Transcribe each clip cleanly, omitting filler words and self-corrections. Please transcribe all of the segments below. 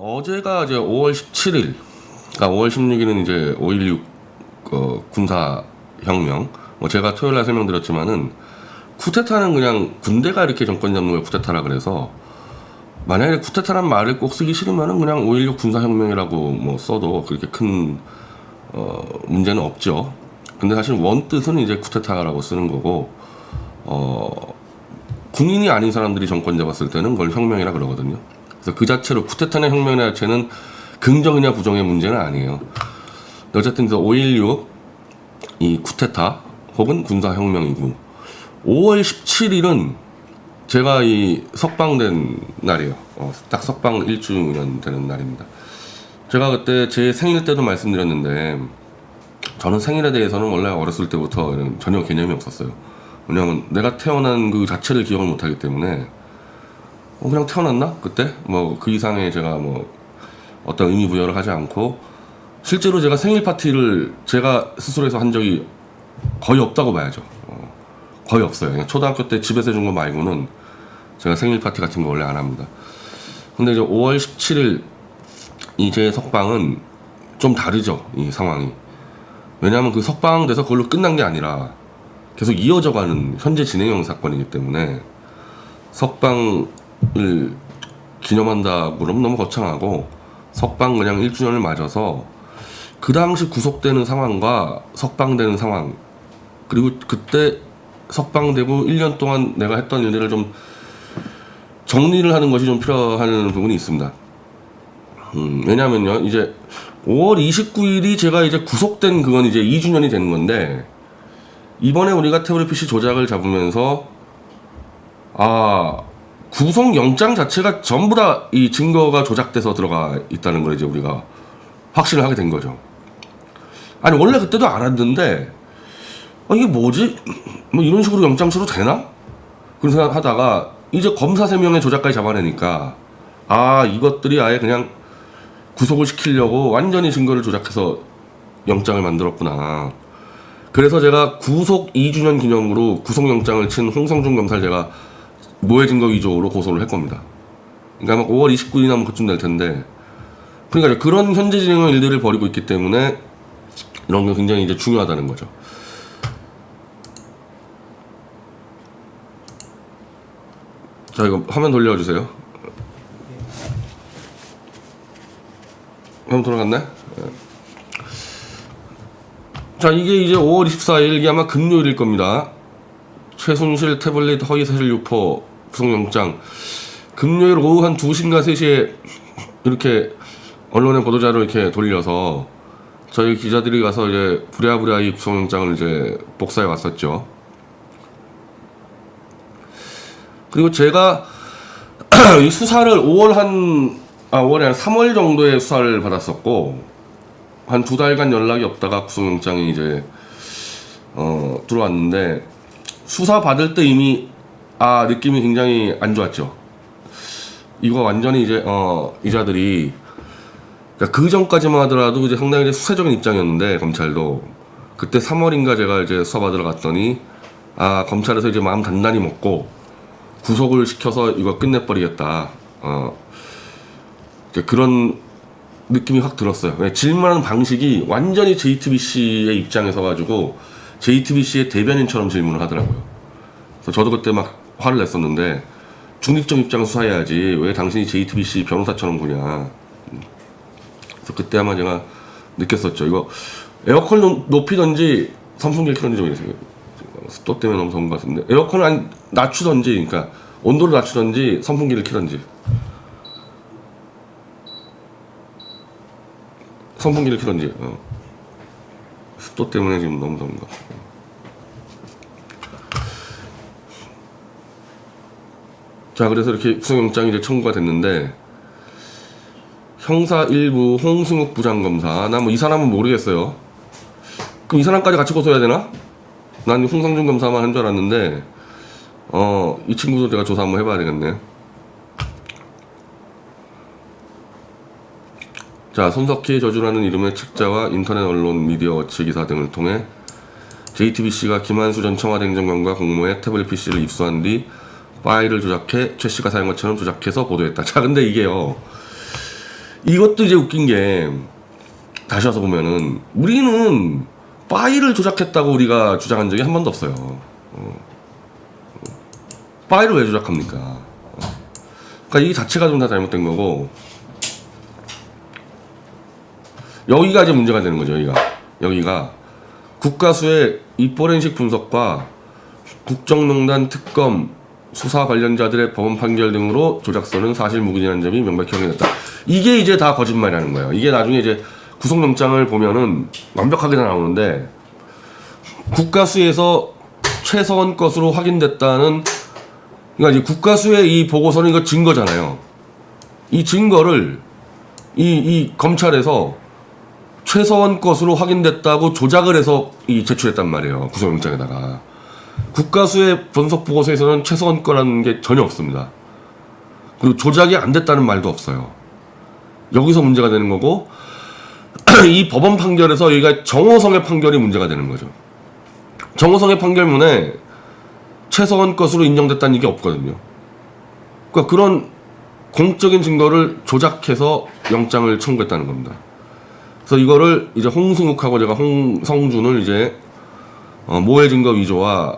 어제가 이제 5월 17일, 그러니까 5월 16일은 이제 5.16 군사혁명. 제가 토요일 날 설명드렸지만은 쿠데타는 그냥 군대가 이렇게 정권 잡는 걸 쿠데타라 그래서, 만약에 쿠데타란 말을 꼭 쓰기 싫으면은 그냥 5.16 군사혁명이라고 뭐 써도 그렇게 큰 문제는 없죠. 근데 사실 원뜻은 이제 쿠데타라고 쓰는 거고, 군인이 아닌 사람들이 정권 잡았을 때는 그걸 혁명이라 그러거든요. 그래서 그 자체로 쿠데타나 혁명이나 자체는 긍정이냐 부정의 문제는 아니에요. 어쨌든 5.16 이 쿠데타 혹은 군사혁명이고, 5월 17일은 제가 이 석방된 날이에요. 딱 석방 1주년 되는 날입니다. 제가 그때 제 생일 때도 말씀드렸는데, 저는 생일에 대해서는 원래 어렸을 때부터 전혀 개념이 없었어요. 왜냐면 내가 태어난 그 자체를 기억을 못하기 때문에, 그냥 태어났나? 그때? 뭐 그 이상의 제가 뭐 어떤 의미 부여를 하지 않고, 실제로 제가 생일 파티를 제가 스스로 해서 한 적이 거의 없다고 봐야죠. 거의 없어요. 그냥 초등학교 때 집에서 해준 거 말고는 제가 생일 파티 같은 거 원래 안 합니다. 근데 이제 5월 17일 이 제 석방은 좀 다르죠, 이 상황이. 왜냐하면 그 석방돼서 그걸로 끝난 게 아니라 계속 이어져가는 현재 진행형 사건이기 때문에, 석방을 기념한다 그러면 너무 거창하고, 석방 그냥 1주년을 맞아서 그 당시 구속되는 상황과 석방되는 상황, 그리고 그때 석방되고 1년 동안 내가 했던 일들을 좀 정리를 하는 것이 좀 필요한 부분이 있습니다. 왜냐면요, 이제 5월 29일이 제가 이제 구속된 그건 이제 2주년이 되는 건데, 이번에 우리가 태블릿 PC 조작을 잡으면서 구속영장 자체가 전부 다 이 증거가 조작돼서 들어가 있다는 걸 이제 우리가 확신을 하게 된 거죠. 아니 원래 그때도 알았는데, 이게 뭐지? 뭐 이런 식으로 영장 처리 되나? 그런 생각하다가 이제 검사 3명의 조작까지 잡아내니까, 이것들이 아예 그냥 구속을 시키려고 완전히 증거를 조작해서 영장을 만들었구나. 그래서 제가 구속 2주년 기념으로 구속영장을 친 홍성준 검사를 제가 모해 증거 위조로 고소를 했겁니다. 그러니까 아마 5월 29일이나 뭐 그쯤 될 텐데, 그러니까 그런 현재 진행형 일들을 벌이고 있기 때문에 이런 게 굉장히 이제 중요하다는 거죠. 자, 이거 화면 돌려주세요. 화면 돌아갔네? 자, 이게 이제 5월 24일, 이게 아마 금요일일 겁니다. 최순실 태블릿 허위사실 유포 구속영장. 금요일 오후 한 2시인가 3시에 이렇게 언론의 보도자료 이렇게 돌려서 저희 기자들이 가서 이제 부랴부랴 이 구속영장을 이제 복사해 왔었죠. 그리고 제가 이 수사를 5월에 한 3월 정도에 수사를 받았었고, 한 2달간 연락이 없다가 구속영장이 이제 들어왔는데, 수사 받을 때 이미 느낌이 굉장히 안 좋았죠. 이거 완전히 이제 이자들이, 그러니까 그 전까지만 하더라도 이제 상당히 이제 수세적인 입장이었는데, 검찰도 그때 3월인가 제가 이제 수사 받으러 갔더니, 검찰에서 이제 마음 단단히 먹고 구속을 시켜서 이거 끝내버리겠다, 그런 느낌이 확 들었어요. 질문하는 방식이 완전히 JTBC의 입장에 서가지고 JTBC의 대변인처럼 질문을 하더라고요. 그래서 저도 그때 막 화를 냈었는데, 중립적 입장을 수사해야지 왜 당신이 JTBC 변호사처럼 구냐. 그래서 그때 아마 제가 느꼈었죠. 이거 에어컨 높이던지 선풍기를 켜던지 좀 이러세요. 습도 때문에 너무 더운 것 같은데, 에어컨을 낮추던지, 그러니까 온도를 낮추던지 선풍기를 켜던지. 선풍기를 켜던지. 습도 때문에 지금 너무 더운 것 같아요. 자, 그래서 이렇게 구속영장이 이제 청구가 됐는데, 형사 1부 홍승욱 부장검사, 나 뭐 이 사람은 모르겠어요. 그럼 이 사람까지 같이 고소해야 되나? 난 홍성준 검사만 한 줄 알았는데, 이 친구도 제가 조사 한번 해봐야 되겠네. 자, 손석희의 저주라는 이름의 책자와 인터넷 언론 미디어 워치 기사 등을 통해 JTBC가 김한수 전 청와대 행정관과 공모해 태블릿 PC를 입수한 뒤 파일을 조작해 최 씨가 사용한 것처럼 조작해서 보도했다. 자, 근데 이게요, 이것도 이제 웃긴 게 다시 와서 보면은 우리는 파일을 조작했다고 우리가 주장한 적이 한 번도 없어요. 파일을 왜 조작합니까? 그러니까 이 자체가 좀 다 잘못된 거고, 여기가 이제 문제가 되는 거죠. 여기가 국가수의 이 포렌식 분석과 국정농단 특검 수사 관련자들의 법원 판결 등으로 조작서는 사실 무근이라는 점이 명백히 확인됐다. 이게 이제 다 거짓말이라는 거예요. 이게 나중에 이제 구속영장을 보면은 완벽하게 다 나오는데, 국가수에서 최서원 것으로 확인됐다는, 그러니까 이제 국가수의 이 보고서는 이거 증거잖아요. 이 증거를 이 검찰에서 최서원 것으로 확인됐다고 조작을 해서 제출했단 말이에요. 구속영장에다가. 국가수의 분석 보고서에서는 최서원 거라는 게 전혀 없습니다. 그리고 조작이 안 됐다는 말도 없어요. 여기서 문제가 되는 거고, 이 법원 판결에서 여기가 정호성의 판결이 문제가 되는 거죠. 정호성의 판결문에 최서원 것으로 인정됐다는 게 없거든요. 그러니까 그런 공적인 증거를 조작해서 영장을 청구했다는 겁니다. 그래서 이거를 이제 홍승욱하고 제가 홍성준을 이제 모해 증거 위조와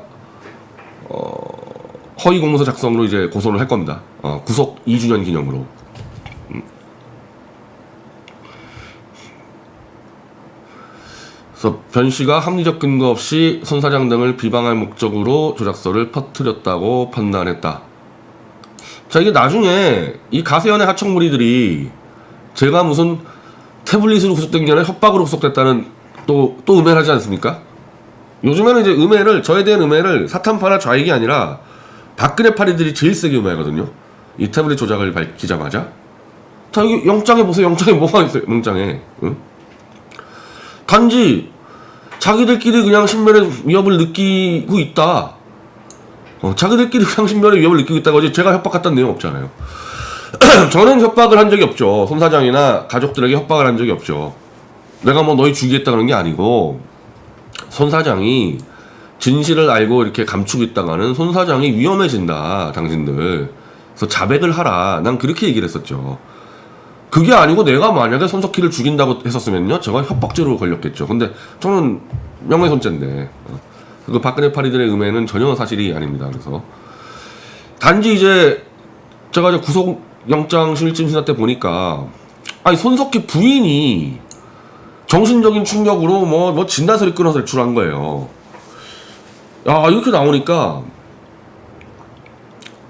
허위 공문서 작성으로 이제 고소를 할 겁니다. 구속 2주년 기념으로. 그래서 변 씨가 합리적 근거 없이 손 사장 등을 비방할 목적으로 조작서를 퍼뜨렸다고 판단했다. 자, 이게 나중에 이 가세연의 하청무리들이 제가 무슨 태블릿으로 구속된 게 아니라 협박으로 구속됐다는 또 음해를 하지 않습니까? 요즘에는 이제 음해를, 저에 대한 음해를 사탄파나 좌익이 아니라 박근혜 파리들이 제일 세게 음해하거든요. 이 태블릿 조작을 밝히자마자. 자, 여기 영장에 보세요. 영장에 뭐가 있어요? 영장에. 응? 단지 자기들끼리 그냥 신변의 위협을 느끼고 있다. 자기들끼리 그냥 신변의 위협을 느끼고 있다고 하지 제가 협박했다는 내용 없잖아요. 저는 협박을 한 적이 없죠. 손 사장이나 가족들에게 협박을 한 적이 없죠. 내가 뭐 너희 죽이겠다 그런 게 아니고, 손 사장이 진실을 알고 이렇게 감추고 있다가는 손 사장이 위험해진다, 당신들. 그래서 자백을 하라. 난 그렇게 얘기를 했었죠. 그게 아니고 내가 만약에 손석희를 죽인다고 했었으면요, 제가 협박죄로 걸렸겠죠. 근데 저는 명예훼손죄인데, 그 박근혜 파리들의 음해는 전혀 사실이 아닙니다. 그래서 단지 이제 제가 이제 구속영장 실질심사 때 보니까, 아니 손석희 부인이 정신적인 충격으로 뭐 진단서를 끊어서 제출한 거예요. 아, 이렇게 나오니까,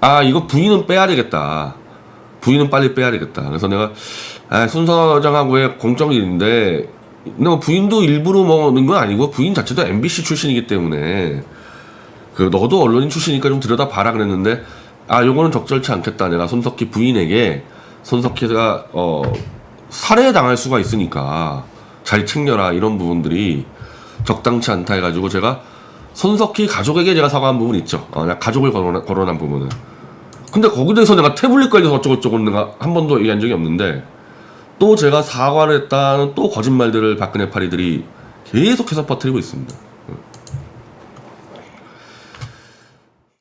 아, 이거 부인은 빼야 되겠다. 부인은 빨리 빼야 되겠다. 그래서 내가, 손 사장하고의 공적 일인데, 근데 뭐 부인도 일부러 먹는 건 아니고, 부인 자체도 MBC 출신이기 때문에, 너도 언론인 출신이니까 좀 들여다 봐라 그랬는데, 요거는 적절치 않겠다. 내가 손석희 부인에게, 손석희가, 살해당할 수가 있으니까, 잘 챙겨라. 이런 부분들이 적당치 않다 해가지고, 제가 손석희 가족에게 제가 사과한 부분이 있죠. 가족을 거론한 부분은. 근데 거기에 대해서 내가 태블릿 관련해서 어쩌고저쩌고 내가 한 번도 얘기한 적이 없는데, 또 제가 사과를 했다는 또 거짓말들을 박근혜 파리들이 계속해서 퍼뜨리고 있습니다.